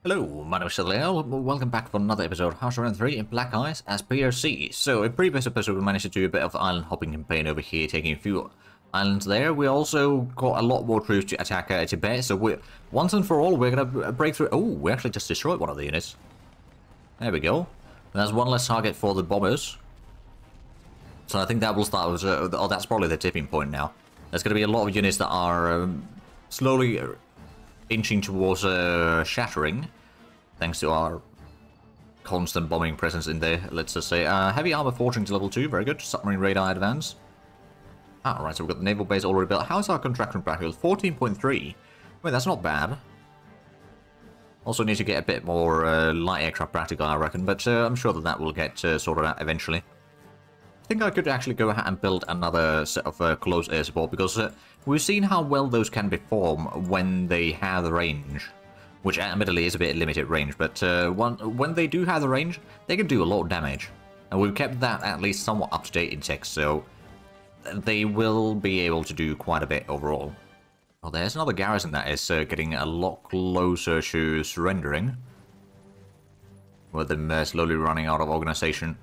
Hello, my name is Leo. Welcome back for another episode of House Around 3 in Black Ice as PRC. So, in previous episode we managed to do a bit of island hopping campaign over here, taking a few islands there. We also got a lot more troops to attack Tibet, so once and for all we're gonna break through. Oh, we actually just destroyed one of the units. There we go. There's one less target for the bombers. So I think that will start with, oh, that's probably the tipping point now. There's gonna be a lot of units that are slowly inching towards shattering, thanks to our constant bombing presence in there, let's just say. Heavy armor forging to level 2, very good. Submarine radar advance. Alright, so we've got the naval base already built. How's our contraction practical? 14.3. Wait, that's not bad. Also need to get a bit more light aircraft practical, I reckon, but I'm sure that will get sorted out eventually. I think I could actually go ahead and build another set of close air support, because we've seen how well those can perform when they have the range. Which admittedly is a bit limited range, but when they do have the range, they can do a lot of damage. And we've kept that at least somewhat up to date in tech, so they will be able to do quite a bit overall. Well, there's another garrison that is getting a lot closer to surrendering. With them slowly running out of organization.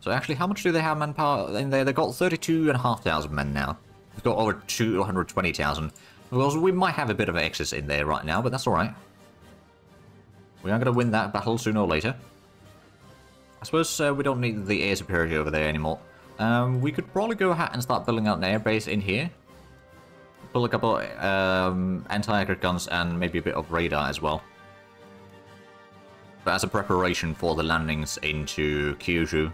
So actually, how much do they have manpower in there? They've got 32,500 men now. We've got over 220,000. Well, we might have a bit of an excess in there right now, but that's alright. We are going to win that battle sooner or later. I suppose we don't need the air superiority over there anymore. We could probably go ahead and start building out an air base in here. Build a couple anti-aircraft guns and maybe a bit of radar as well. But as a preparation for the landings into Kyushu.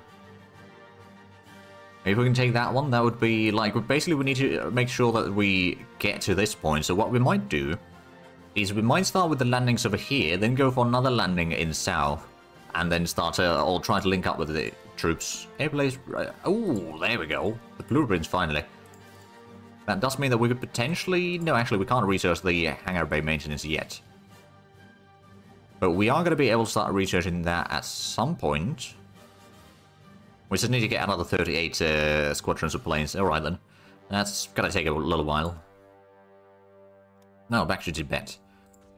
If we can take that one, that would be like, basically we need to make sure that we get to this point. So what we might do is we might start with the landings over here, then go for another landing in south, and then start or try to link up with the troops. Airplanes, oh, there we go. The blueprints finally. That does mean that we could potentially, no, actually we can't research the hangar bay maintenance yet. But we are going to be able to start researching that at some point. We just need to get another 38 squadrons of planes. Alright then. That's gonna take a little while. Now back to Tibet.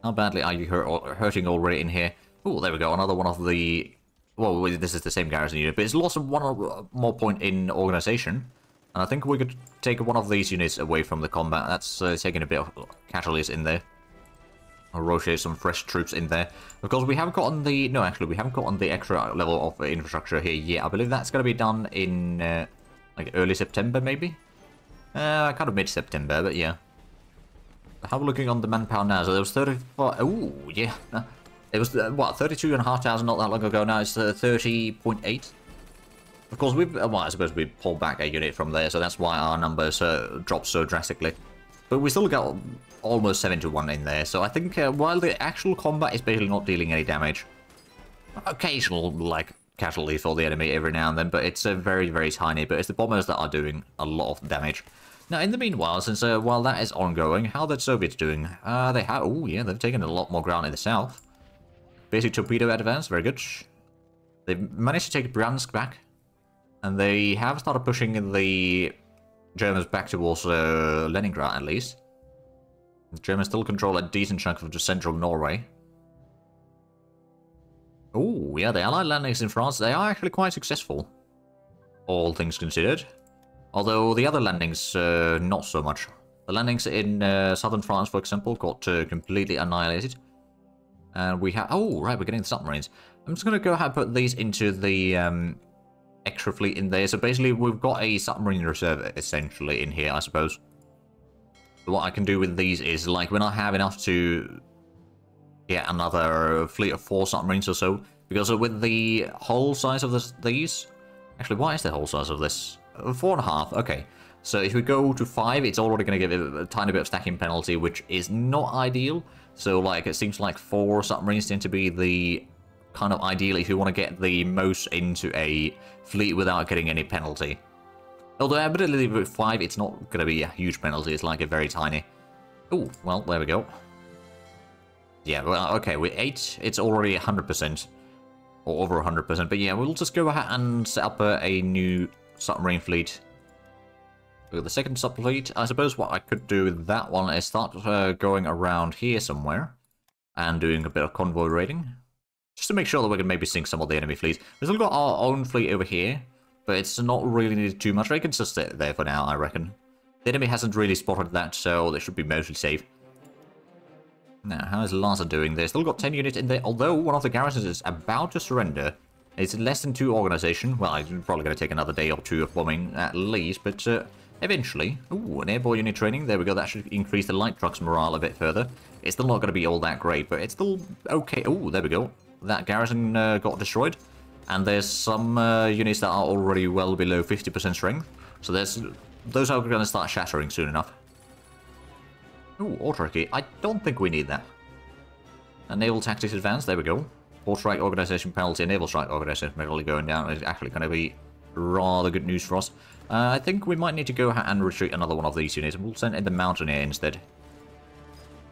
How badly are you hurting already in here? Oh, there we go. Another one of the... Well, this is the same garrison unit, but it's lost one more point in organization. And I think we could take one of these units away from the combat. That's taking a bit of casualties in there. I'll rotate some fresh troops in there. Of course, we haven't gotten the... No, actually, we haven't gotten the extra level of infrastructure here yet. I believe that's going to be done in, like, early September, maybe? Kind of mid-September, but yeah. How are we looking on the manpower now? So there was 34... Oh, yeah. It was, what, 32,500 not that long ago. Now it's 30.8. Of course, we've... Well, I suppose we pulled back a unit from there, so that's why our numbers dropped so drastically. But we still got almost 7 to 1 in there, so I think while the actual combat is basically not dealing any damage, occasional, like, casualty for the enemy every now and then, but it's very, very tiny, but it's the bombers that are doing a lot of damage. Now, in the meanwhile, since while that is ongoing, how are the Soviets doing? They have, oh yeah, they've taken a lot more ground in the south. Basic torpedo advance, very good. They've managed to take Bryansk back, and they have started pushing the Germans back towards Leningrad, at least. The Germans still control a decent chunk of central Norway. Oh, yeah, the Allied landings in France, they are actually quite successful. All things considered. Although the other landings, not so much. The landings in southern France, for example, got completely annihilated. And we have... Oh, right, we're getting the submarines. I'm just going to go ahead and put these into the... extra fleet in there. So basically we've got a submarine reserve essentially in here, I suppose. What I can do with these is, like, when I have enough to get another fleet of 4 submarines or so, because with the hull size of these, actually, what is the hull size of this? 4.5, okay. So if we go to 5, it's already going to give a tiny bit of stacking penalty, which is not ideal. So, like, it seems like 4 submarines tend to be the kind of ideal if you want to get the most into a fleet without getting any penalty. Although admittedly with 5 it's not going to be a huge penalty, it's like a very tiny... Oh, well, there we go. Yeah, well, okay, with 8 it's already 100%. Or over 100%, but yeah, we'll just go ahead and set up a new submarine fleet. With the second sub-fleet, I suppose what I could do with that one is start going around here somewhere. and doing a bit of convoy raiding. Just to make sure that we can maybe sink some of the enemy fleets. We've still got our own fleet over here, but it's not really needed too much. They can just stay there for now, I reckon. The enemy hasn't really spotted that, so they should be mostly safe. Now, how is Lhasa doing? They've still got 10 units in there, although one of the garrisons is about to surrender. It's less than 2 organization. Well, it's probably going to take another day or 2 of bombing at least, but eventually. Ooh, an airborne unit training. There we go. That should increase the light trucks' morale a bit further. It's still not going to be all that great, but it's still okay. Ooh, there we go. That garrison got destroyed. And there's some units that are already well below 50% strength. So those are going to start shattering soon enough. Ooh, autarky. I don't think we need that. A naval tactics advance. There we go. Port strike organization penalty, naval strike organization penalty going down is actually going to be rather good news for us. I think we might need to go and retreat another one of these units, and we'll send in the Mountaineer instead.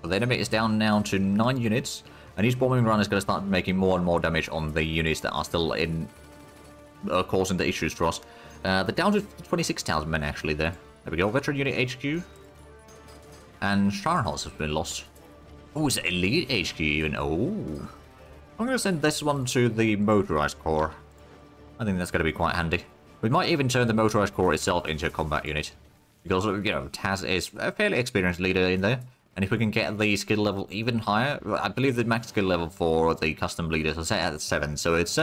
But the enemy is down now to 9 units, and each bombing run is going to start making more and more damage on the units that are still in causing the issues for us. They're down to 26,000 men actually there. There we go, veteran unit HQ. And Strongholds has been lost. Oh, it's elite HQ even. Oh. I'm going to send this one to the motorized corps. I think that's going to be quite handy. We might even turn the motorized corps itself into a combat unit. Because, you know, Taz is a fairly experienced leader in there. And if we can get the skill level even higher, I believe the max skill level for the custom leaders is set at 7. So it's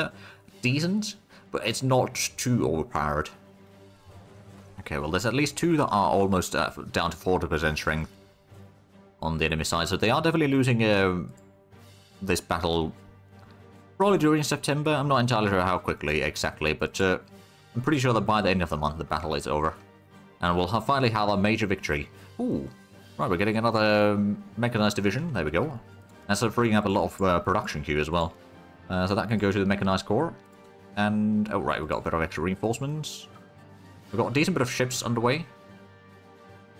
decent, but it's not too overpowered. Okay, well, there's at least 2 that are almost down to 40% strength on the enemy side. So they are definitely losing this battle probably during September. I'm not entirely sure how quickly exactly, but I'm pretty sure that by the end of the month the battle is over. And we'll finally have a major victory. Ooh, right, we're getting another mechanized division. There we go. That's freeing up a lot of production queue as well. So that can go to the mechanized corps. And, oh right, we've got a bit of extra reinforcements. We've got a decent bit of ships underway.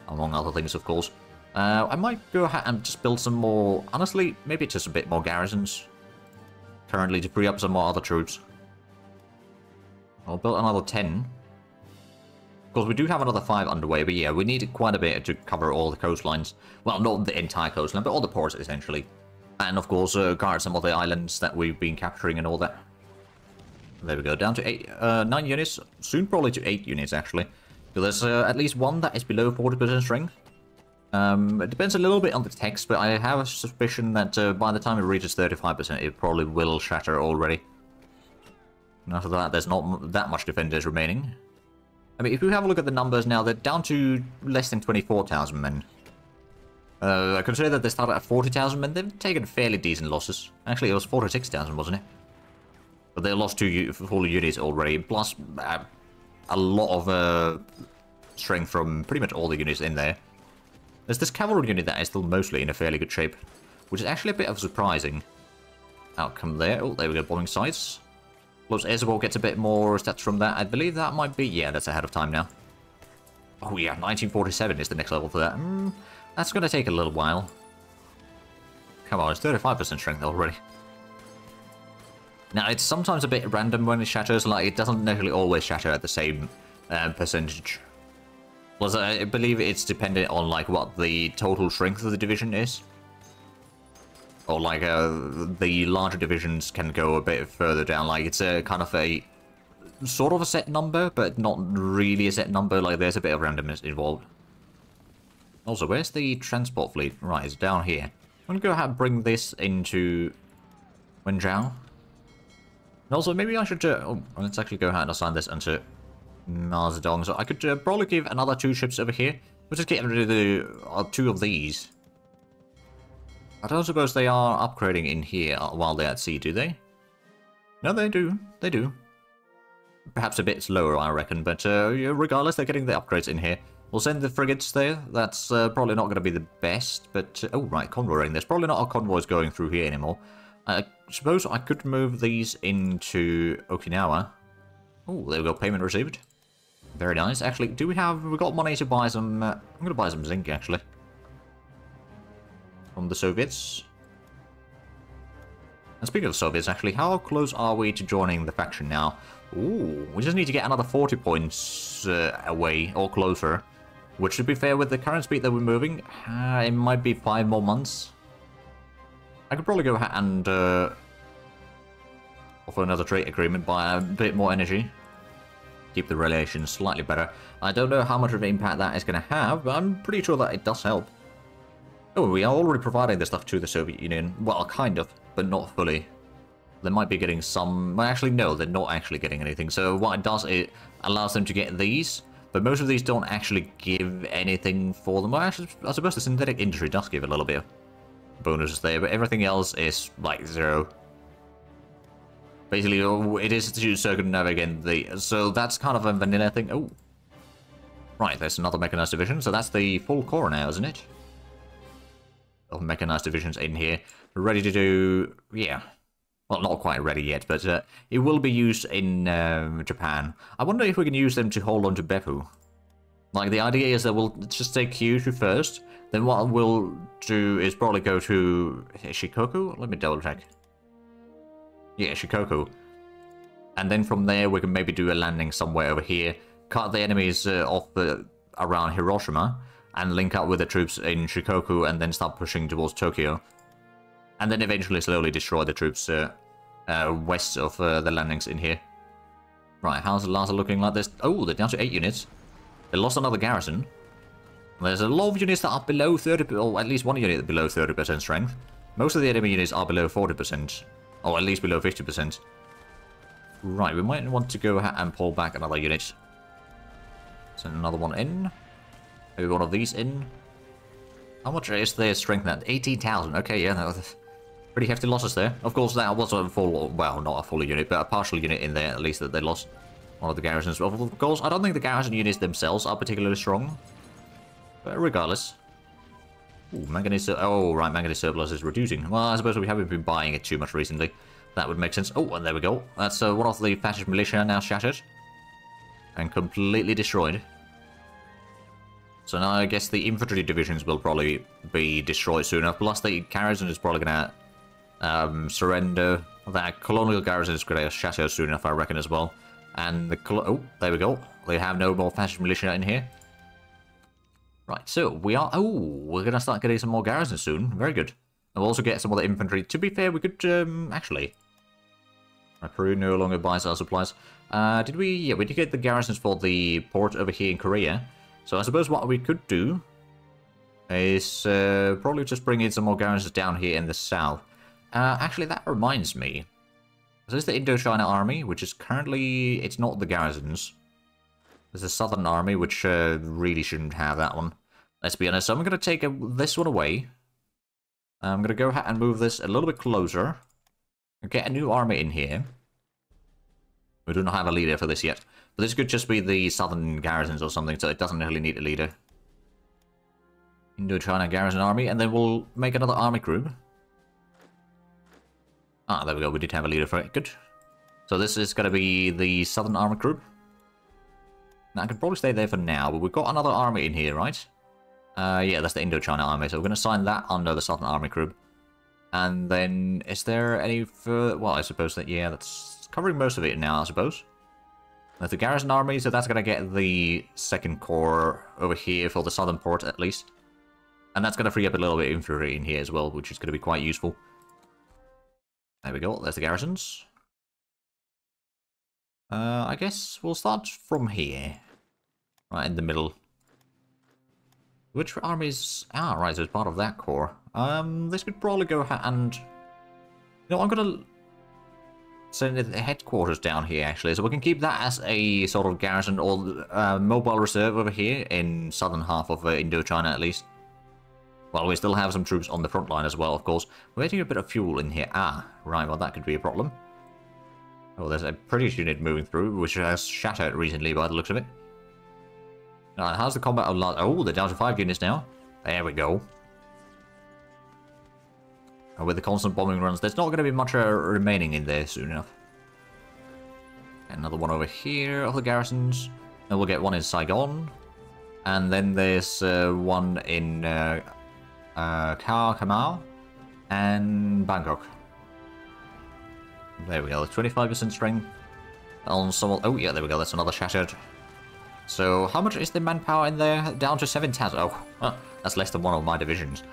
Among other things, of course. I might go ahead and just build some more, honestly, maybe just a bit more garrisons. Currently to free up some more other troops. I'll build another 10. Of course, we do have another 5 underway, but yeah, we need quite a bit to cover all the coastlines. Well, not the entire coastline, but all the ports, essentially. And, of course, guard some of the islands that we've been capturing and all that. There we go, down to 9 units. Soon probably to 8 units, actually. So there's at least 1 that is below 40% strength. It depends a little bit on the text, but I have a suspicion that by the time it reaches 35%, it probably will shatter already. And after that, there's not that much defenders remaining. I mean, if we have a look at the numbers now, they're down to less than 24,000 men. I consider that they started at 40,000 men. They've taken fairly decent losses. Actually, it was 46,000, wasn't it? But they lost 2 full units already, plus a lot of strength from pretty much all the units in there. There's this cavalry unit that is still mostly in a fairly good shape, which is actually a bit of a surprising outcome there. Oh, there we go, bombing sites. Plus, Ezebor gets a bit more stats from that. I believe that might be... Yeah, that's ahead of time now. Oh yeah, 1947 is the next level for that. That's going to take a little while. Come on, it's 35% strength already. Now, it's sometimes a bit random when it shatters. Like, it doesn't necessarily always shatter at the same percentage. Plus, I believe it's dependent on, like, what the total strength of the division is. Or, like, the larger divisions can go a bit further down. Like, it's a kind of a... sort of a set number, but not really a set number. Like, there's a bit of randomness involved. Also, where's the transport fleet? Right, it's down here. I'm going to go ahead and bring this into Wenjiao. And also, maybe I should... oh, let's actually go ahead and assign this into Mazadong. So I could probably give another 2 ships over here. We'll just get rid of the 2 of these. I don't suppose they are upgrading in here while they're at sea, do they? No, they do. They do. Perhaps a bit slower, I reckon. But regardless, they're getting the upgrades in here. We'll send the frigates there. That's probably not going to be the best. But, oh, right, convoying. There's probably not a convoys going through here anymore. I suppose I could move these into Okinawa. Oh, there we go. Payment received. Very nice. Actually, do we got money to buy some... I'm going to buy some zinc, actually. From the Soviets. And speaking of Soviets, actually, how close are we to joining the faction now? Ooh, we just need to get another 40 points away, or closer. Which, to be fair, with the current speed that we're moving, it might be 5 more months. I could probably go ahead and offer another trade agreement, buy a bit more energy. Keep the relations slightly better. I don't know how much of an impact that is going to have, but I'm pretty sure that it does help. Oh, we are already providing this stuff to the Soviet Union. Well, kind of, but not fully. They might be getting some... Well, actually, no, they're not actually getting anything. So what it does, it allows them to get these, but most of these don't actually give anything for them. Well, actually, I suppose the synthetic industry does give a little bit of bonuses there, but everything else is, like, 0. Basically, it is to circumnavigate the... So that's kind of a vanilla thing. Oh. Right, there's another mechanized division. So that's the full core now, isn't it? Of mechanized divisions in here. Ready to do... Yeah. Well, not quite ready yet, but it will be used in Japan. I wonder if we can use them to hold on to Beppu. Like, the idea is that we'll just take Kyushu first. Then what we'll do is probably go to Shikoku. Let me double check. Yeah, Shikoku. And then from there, we can maybe do a landing somewhere over here. Cut the enemies off around Hiroshima. And link up with the troops in Shikoku. And then start pushing towards Tokyo. And then eventually slowly destroy the troops west of the landings in here. Right, how's the Lhasa looking like this? Oh, they're down to 8 units. They lost another garrison. There's a lot of units that are below 30%, or at least one unit below 30% strength. Most of the enemy units are below 40%. Or at least below 50%. Right, we might want to go ahead and pull back another unit. Send another one in. Maybe one of these in. How much is their strength now? 18,000. Okay, yeah, that was pretty hefty losses there. Of course, that was a full, well, not a full unit, but a partial unit in there, at least, that they lost. One of the garrisons. Well, of course, I don't think the garrison units themselves are particularly strong. But regardless. Ooh, manganese... Oh, right, manganese surplus is reducing. Well, I suppose we haven't been buying it too much recently. That would make sense. Oh, and there we go. That's one of the fascist militia now shattered. And completely destroyed. So now I guess the infantry divisions will probably be destroyed soon enough. Plus the garrison is probably going to surrender. That colonial garrison is going to shatter soon enough, I reckon, as well. And the... Oh, there we go. They have no more fascist militia in here. Right, so we are... Oh, we're going to start getting some more garrisons soon. Very good. And we'll also get some other infantry. To be fair, we could, actually... Peru no longer buys our supplies. Did we... Yeah, we did get the garrisons for the port over here in Korea. So I suppose what we could do is probably just bring in some more garrisons down here in the south. Actually, that reminds me. This is the Indochina army, which is currently... It's not the garrisons. There's a southern army, which really shouldn't have that one. Let's be honest. So I'm going to take this one away. I'm going to go ahead and move this a little bit closer. Get a new army in here. We do not have a leader for this yet. But this could just be the southern garrisons or something, so it doesn't really need a leader. Indochina garrison army, and then we'll make another army group. Ah, there we go. We did have a leader for it. Good. So this is going to be the southern army group. Now, I could probably stay there for now, but we've got another army in here, right? Yeah, that's the Indochina army, so we're going to sign that under the southern army group. And then, is there any further... Well, I suppose that, yeah, that's covering most of it now, I suppose. That's the garrison army, so that's going to get the second corps over here for the southern port, at least. And that's going to free up a little bit of infantry in here as well, which is going to be quite useful. There we go, there's the garrisons. I guess we'll start from here. Right in the middle. Which armies... Ah, right, so it's part of that corps. This could probably go ahead and... You know, I'm going to send the headquarters down here, actually. So we can keep that as a sort of garrison or mobile reserve over here in southern half of Indochina, at least. Well, we still have some troops on the front line as well, of course. We're getting a bit of fuel in here. Ah, right, well, that could be a problem. Oh, there's a British unit moving through, which has shattered recently by the looks of it. How's the combat? Oh, they're down to 5 units now. There we go. And with the constant bombing runs, there's not going to be much remaining in there soon enough. Another one over here of the garrisons. Then we'll get one in Saigon. And then there's one in Kamau and Bangkok. There we go, 25% strength on some... Oh, yeah, there we go, that's another shattered. So, how much is the manpower in there? Down to 7,000. Oh, that's less than one of my divisions.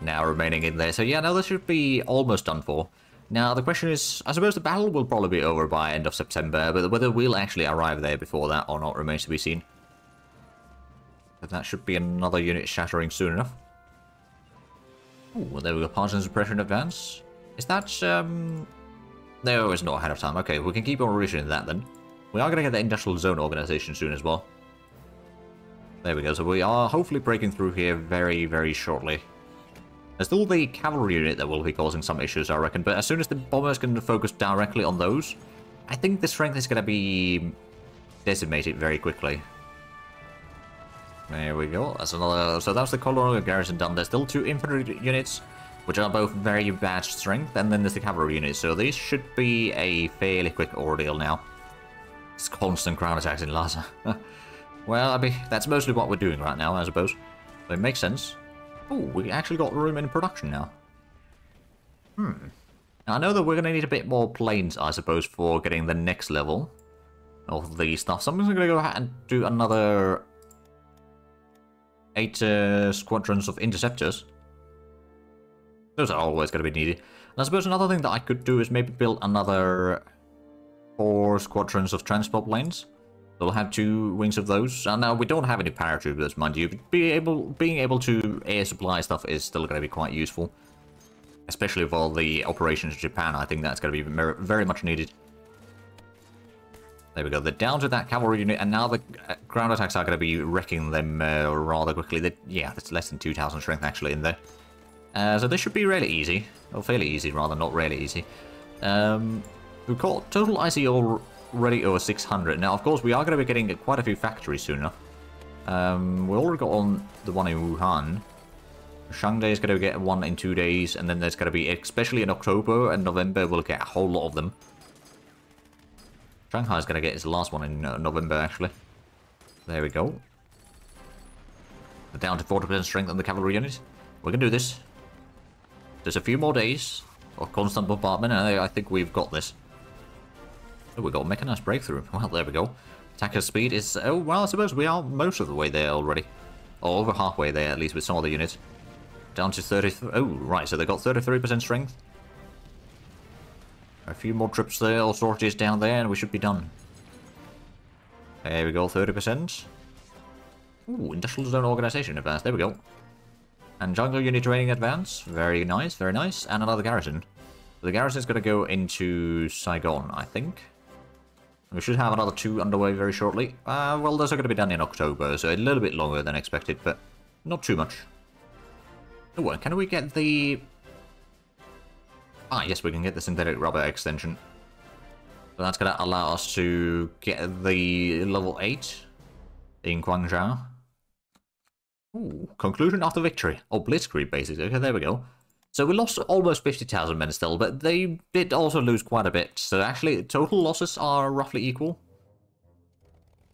now remaining in there. So yeah, no, this should be almost done for. Now, the question is, I suppose the battle will probably be over by end of September, but whether we'll actually arrive there before that or not remains to be seen. But that should be another unit shattering soon enough. Ooh, well, there we go, partisan suppression advance. Is that, No, it's not ahead of time. Okay, we can keep on reaching that then. We are going to get the industrial zone organization soon as well. There we go, so we are hopefully breaking through here very, very shortly. There's still the cavalry unit that will be causing some issues, I reckon, but as soon as the bombers can focus directly on those, I think the strength is going to be decimated very quickly. There we go, that's another... So that's the colonial garrison done. There's still 2 infantry units, which are both very bad strength, and then there's the cavalry unit, so these should be a fairly quick ordeal now. It's constant ground attacks in Lhasa. Well, I mean, that's mostly what we're doing right now, I suppose. So it makes sense. Oh, we actually got room in production now. Now, I know that we're going to need a bit more planes, I suppose, for getting the next level of the stuff. So I'm just going to go ahead and do another 8 squadrons of interceptors. Those are always going to be needed. And I suppose another thing that I could do is maybe build another 4 squadrons of transport planes. We'll have 2 wings of those. And now we don't have any paratroopers, mind you. But being able to air supply stuff is still going to be quite useful. Especially for the operations in Japan, I think that's going to be very much needed. There we go. They're down to that cavalry unit, and now the ground attacks are going to be wrecking them rather quickly. Yeah, that's less than 2,000 strength actually in there. So this should be really easy. Or fairly easy, rather, not really easy. We've got total IC already over 600. Now, of course, we are going to be getting quite a few factories soon enough. We already got on the one in Wuhan. Shanghai is going to get one in 2 days, and then there's going to be, especially in October and November, we'll get a whole lot of them. Shanghai is going to get its last one in November, actually. There we go. We're down to 40% strength on the cavalry unit. We can do this. There's a few more days of constant bombardment, and I think we've got this. Oh, we got a mechanized breakthrough. Well, there we go. Attacker speed is... Oh, well, I suppose we are most of the way there already. Or over halfway there, at least, with some of the units. Down to 30... Oh, right, so they got 33% strength. A few more troops there, all sorties down there, and we should be done. There we go, 30%. Ooh, industrial zone organization advance. There we go. And jungle unit training advance. Very nice, very nice. And another garrison. So the garrison is going to go into Saigon, I think. We should have another 2 underway very shortly. Well, those are going to be done in October, so a little bit longer than expected, but not too much. Oh, and can we get the... Ah, yes, we can get the synthetic rubber extension. So that's going to allow us to get the level 8 in Guangzhou. Ooh, conclusion after victory. Oh, blitzkrieg, basically. Okay, there we go. So we lost almost 50,000 men still, but they did also lose quite a bit. So actually, total losses are roughly equal.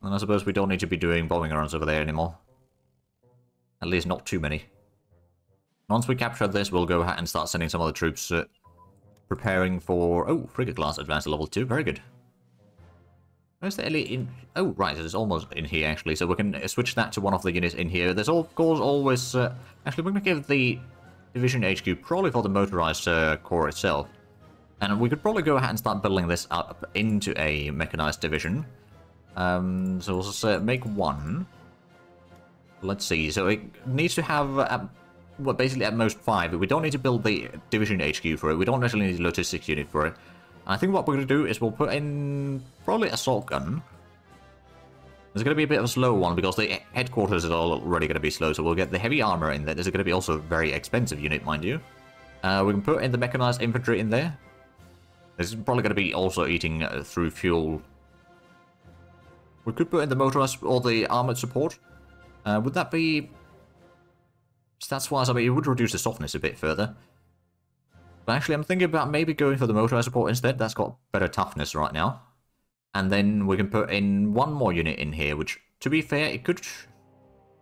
And I suppose we don't need to be doing bombing runs over there anymore. At least not too many. Once we capture this, we'll go ahead and start sending some other troops preparing for... Oh, frigate class advanced to level 2. Very good. Where's the elite in... Oh, right, it's almost in here, actually. So we can switch that to one of the units in here. There's, of course, always... Actually, we're going to give the division HQ probably for the motorized corps itself. And we could probably go ahead and start building this up into a mechanized division. So we'll just make 1. Let's see. So it needs to have... well, basically at most 5. We don't need to build the division HQ for it. We don't necessarily need a logistics unit for it. I think what we're going to do is we'll put in probably a assault gun. There's going to be a bit of a slow one because the headquarters is already going to be slow, so we'll get the heavy armor in there. There's going to be also a very expensive unit, mind you. We can put in the mechanized infantry in there. This is probably going to be also eating through fuel. We could put in the motorized or the armored support. Would that be... Stats-wise, I mean, it would reduce the softness a bit further. But actually, I'm thinking about maybe going for the motorized support instead. That's got better toughness right now. And then we can put in 1 more unit in here, which, to be fair, it could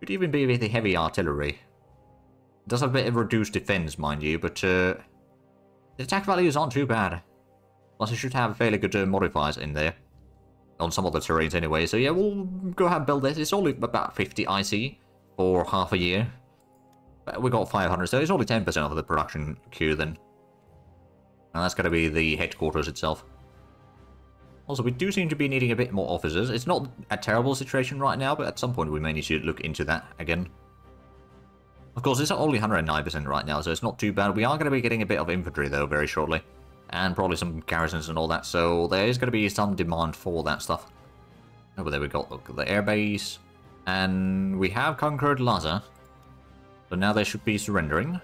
even be with the heavy artillery. It does have a bit of reduced defense, mind you, but the attack values aren't too bad. Plus, it should have fairly good modifiers in there. On some of the terrains anyway. So yeah, we'll go ahead and build this. It's only about 50 IC for half a year. We got 500, so it's only 10% of the production queue then. And that's going to be the headquarters itself. Also, we do seem to be needing a bit more officers. It's not a terrible situation right now, but at some point we may need to look into that again. Of course, it's only 109% right now, so it's not too bad. We are going to be getting a bit of infantry, though, very shortly. And probably some garrisons and all that, so there is going to be some demand for that stuff. Oh, but there we go. Look, the airbase. And we have conquered Lhasa. So now they should be surrendering.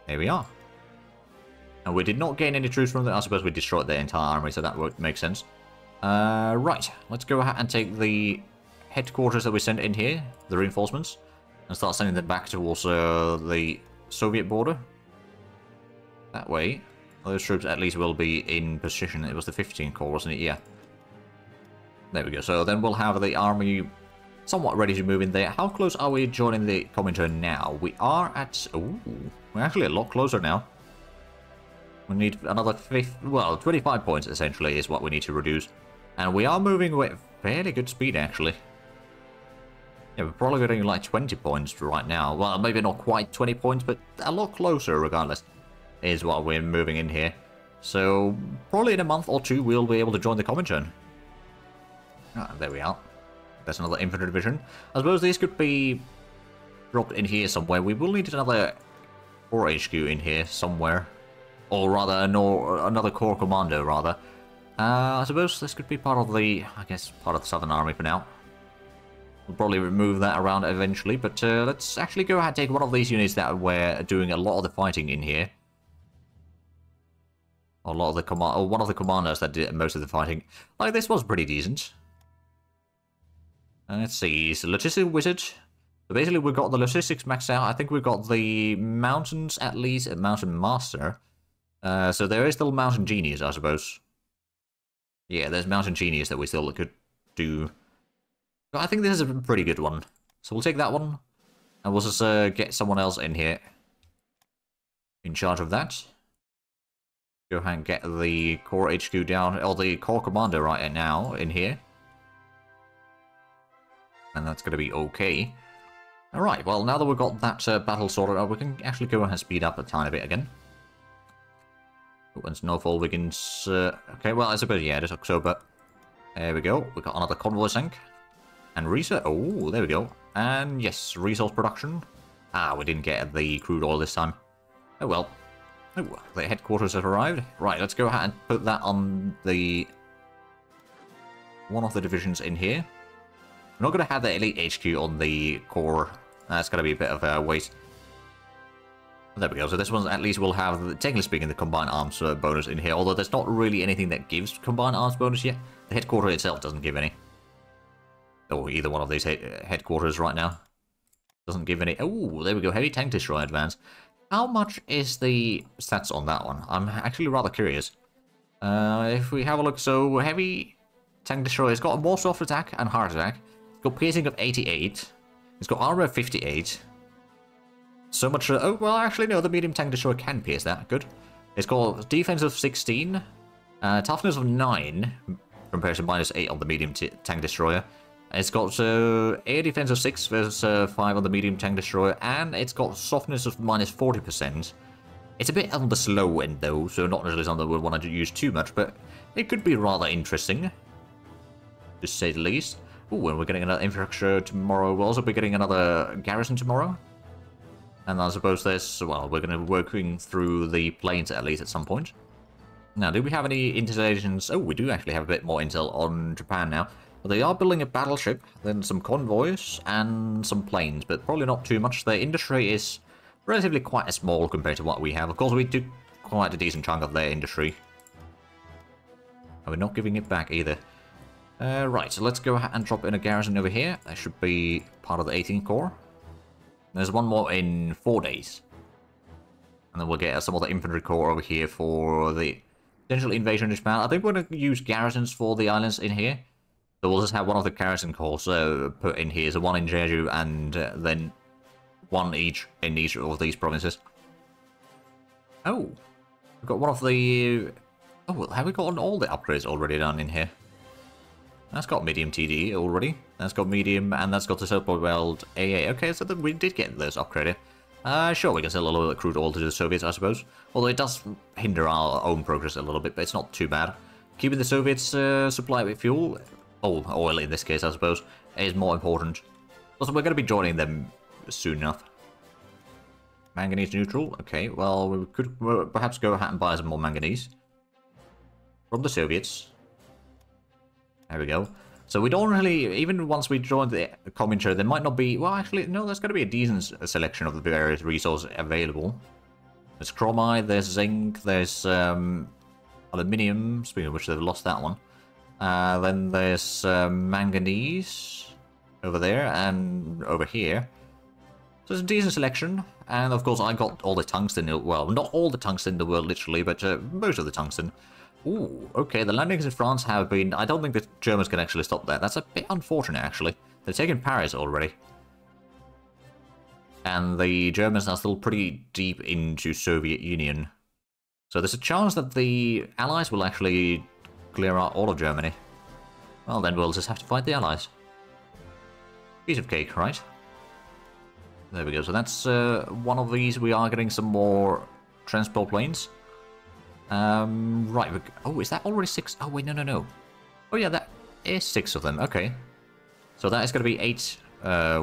There we are. And we did not gain any troops from them. I suppose we destroyed their entire army, so that would make sense. Right, let's go ahead and take the headquarters that we sent in here, the reinforcements, and start sending them back towards the Soviet border. That way, those troops at least will be in position. It was the 15th Corps, wasn't it? Yeah. There we go. So then we'll have the army somewhat ready to move in there. How close are we joining the Comintern now? We are at... Ooh, we're actually a lot closer now. We need another 25 points, essentially, is what we need to reduce. And we are moving with fairly good speed, actually. Yeah, we're probably getting like 20 points right now. Well, maybe not quite 20 points, but a lot closer, regardless, is what we're moving in here. So, probably in a month or two, we'll be able to join the Comintern. Ah, there we are. That's another infantry division. I suppose these could be dropped in here somewhere. We will need another Corps HQ in here somewhere. Or rather, no, another Corps Commando, rather. I suppose this could be part of the, part of the Southern Army for now. We'll probably remove that around eventually, but let's actually go ahead and take one of these units that were doing a lot of the fighting in here. A lot of the one of the commanders that did most of the fighting. Like, this was pretty decent. Let's see, it's a logistic wizard. So basically, we've got the logistics maxed out. I think we've got the mountains, at least, a mountain master. So there is still mountain genius, I suppose. Yeah, there's mountain genius that we still could do. But I think this is a pretty good one. So we'll take that one. And we'll just get someone else in here. In charge of that. Go ahead and get the Corps HQ down. Or the Corps Commander right now in here. And that's going to be okay. Alright, well, now that we've got that battle sorted out, we can actually go ahead and speed up a tiny bit again. When snowfall begins... okay, well, I suppose, yeah, it is October. There we go. We got another convoy sink. And research... Oh, there we go. And, yes, resource production. Ah, we didn't get the crude oil this time. Oh, well. Oh, the headquarters have arrived. Right, let's go ahead and put that on the... one of the divisions in here. We're not going to have the elite HQ on the core. That's going to be a bit of a waste. There we go. So this one at least will have, technically speaking, the combined arms bonus in here. Although there's not really anything that gives combined arms bonus yet. The headquarters itself doesn't give any. Or either one of these headquarters right now. Doesn't give any. Oh, there we go. Heavy tank destroyer advance. How much is the stats on that one? I'm actually rather curious. If we have a look, so heavy tank destroyer has got a more soft attack and hard attack. It's got piercing of 88. It's got armor of 58. So much... oh, well, actually, no, the medium tank destroyer can pierce that. Good. It's got defense of 16. Toughness of 9, compared to -8 on the medium tank destroyer. It's got air defense of 6 versus 5 on the medium tank destroyer. And it's got softness of -40%. It's a bit on the slow end, though, so not necessarily something we would want to use too much, but it could be rather interesting, to say the least. Ooh, and we're getting another infrastructure tomorrow. We'll also be getting another garrison tomorrow. And I suppose there's, well, we're going to be working through the plains at least at some point. Now, do we have any intelligence? Oh, we do actually have a bit more intel on Japan now. But they are building a battleship, then some convoys, and some planes, but probably not too much. Their industry is relatively quite small compared to what we have. Of course, we do quite a decent chunk of their industry. And we're not giving it back either. Right, so let's go ahead and drop in a garrison over here. That should be part of the 18th Corps. There's one more in 4 days. And then we'll get some other infantry corps over here for the potential invasion of Japan. I think we're going to use garrisons for the islands in here. So we'll just have one of the garrison corps put in here. So one in Jeju and then one each in each of these provinces. Oh, we've got one of the... oh, have we gotten all the upgrades already done in here? That's got medium TD already. That's got medium, and that's got the support weld AA. Okay, so we did get those upgraded. Sure, we can sell a little bit of crude oil to the Soviets, I suppose. Although it does hinder our own progress a little bit, but it's not too bad. Keeping the Soviets supplied with fuel, or oil in this case, I suppose, is more important. Also, we're going to be joining them soon enough. Manganese neutral. Okay, well, we could perhaps go ahead and buy some more manganese from the Soviets. There we go. So we don't really, even once we join the Comintern, there might not be, well actually, no, there's going to be a decent selection of the various resources available. There's chromite, there's zinc, there's aluminium, speaking of which they've lost that one. Then there's manganese over there and over here. So it's a decent selection, and of course I got all the tungsten, well, not all the tungsten in the world literally, but most of the tungsten. Ooh, okay, the landings in France have been... I don't think the Germans can actually stop that. That's a bit unfortunate, actually. They've taken Paris already. And the Germans are still pretty deep into Soviet Union. So there's a chance that the Allies will actually clear out all of Germany. Well, then we'll just have to fight the Allies. Piece of cake, right? There we go. So that's one of these. We are getting some more transport planes. Right, oh, is that already 6? Oh, wait, no. Oh, yeah, that is 6 of them, okay. So that is going to be 8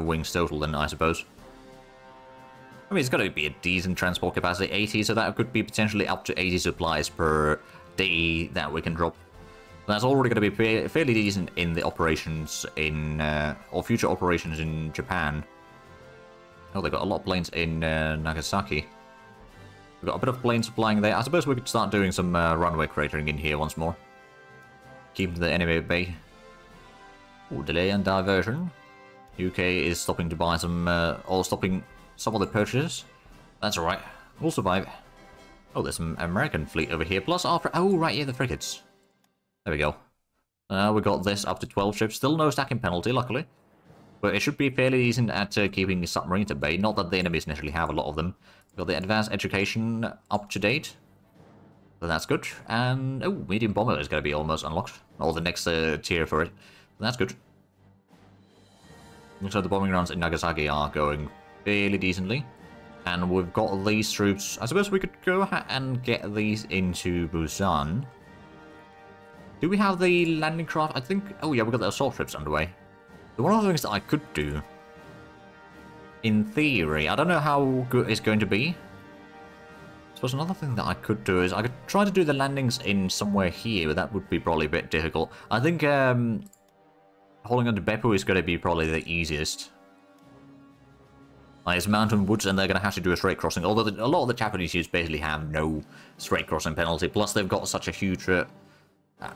wings total then, I suppose. I mean, it's going to be a decent transport capacity, 80, so that could be potentially up to 80 supplies per day that we can drop. That's already going to be fairly decent in the operations in, or future operations in Japan. Oh, they've got a lot of planes in Nagasaki. We've got a bit of plane supplying there. I suppose we could start doing some runway cratering in here once more. Keep the enemy at bay. Ooh, delay and diversion. UK is stopping to buy some, or stopping some of the purchases. That's alright. We'll survive. Oh, there's some American fleet over here. Plus our... Oh, right, yeah, the frigates. There we go. We got this up to 12 ships. Still no stacking penalty, luckily. But it should be fairly decent at keeping submarines at bay. Not that the enemies necessarily have a lot of them. Got the advanced education up to date. So that's good. And, oh, medium bomber is going to be almost unlocked. Or the next tier for it. So that's good. Looks like the bombing rounds in Nagasaki are going fairly decently. And we've got these troops. I suppose we could go ahead and get these into Busan. Do we have the landing craft? I think... Oh, yeah, we've got the assault ships underway. So one of the things that I could do... In theory, I don't know how good it's going to be. I suppose another thing that I could do is I could try to do the landings in somewhere here, but that would be probably a bit difficult. I think holding on to Beppu is going to be probably the easiest. It's mountain woods and they're going to have to do a straight crossing, although a lot of the Japanese units basically have no straight crossing penalty, plus they've got such a huge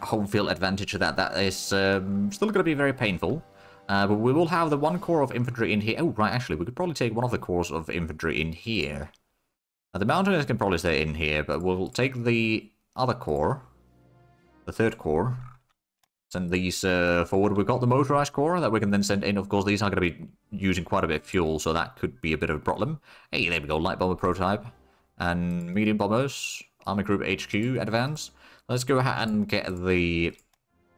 home field advantage that is still going to be very painful. But we will have the one corps of infantry in here. Oh, right, actually, we could probably take one of the corps of infantry in here. The mountaineers can probably stay in here, but we'll take the other corps, the third corps, send these forward. We've got the motorized corps that we can then send in. Of course, these are going to be using quite a bit of fuel, so that could be a bit of a problem. Hey, there we go, light bomber prototype. And medium bombers, Army Group HQ, advance. Let's go ahead and get the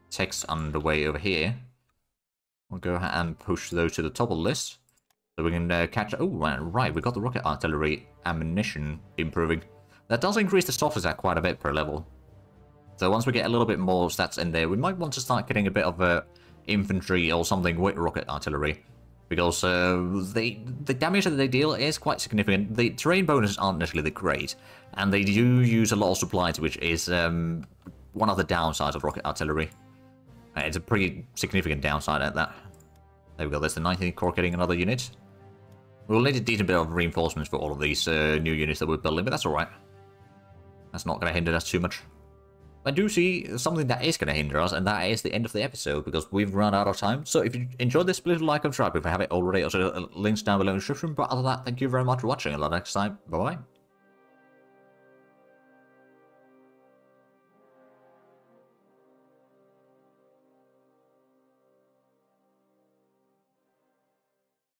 techs underway over here. We'll go ahead and push those to the top of the list. So we can catch... Oh, right, we got the rocket artillery ammunition improving. That does increase the soft attack quite a bit per level. So once we get a little bit more stats in there, we might want to start getting a bit of infantry or something with rocket artillery. Because the damage that they deal is quite significant. The terrain bonuses aren't necessarily great. And they do use a lot of supplies, which is one of the downsides of rocket artillery. It's a pretty significant downside at that. There we go, there's the 19th Corps getting another unit. We'll need a decent bit of reinforcements for all of these new units that we're building, but that's alright. That's not going to hinder us too much. I do see something that is going to hinder us, and that is the end of the episode, because we've run out of time. So if you enjoyed this, please like and subscribe if you haven't already. Also, links down below in the description. But other than that, thank you very much for watching. Until next time, bye-bye.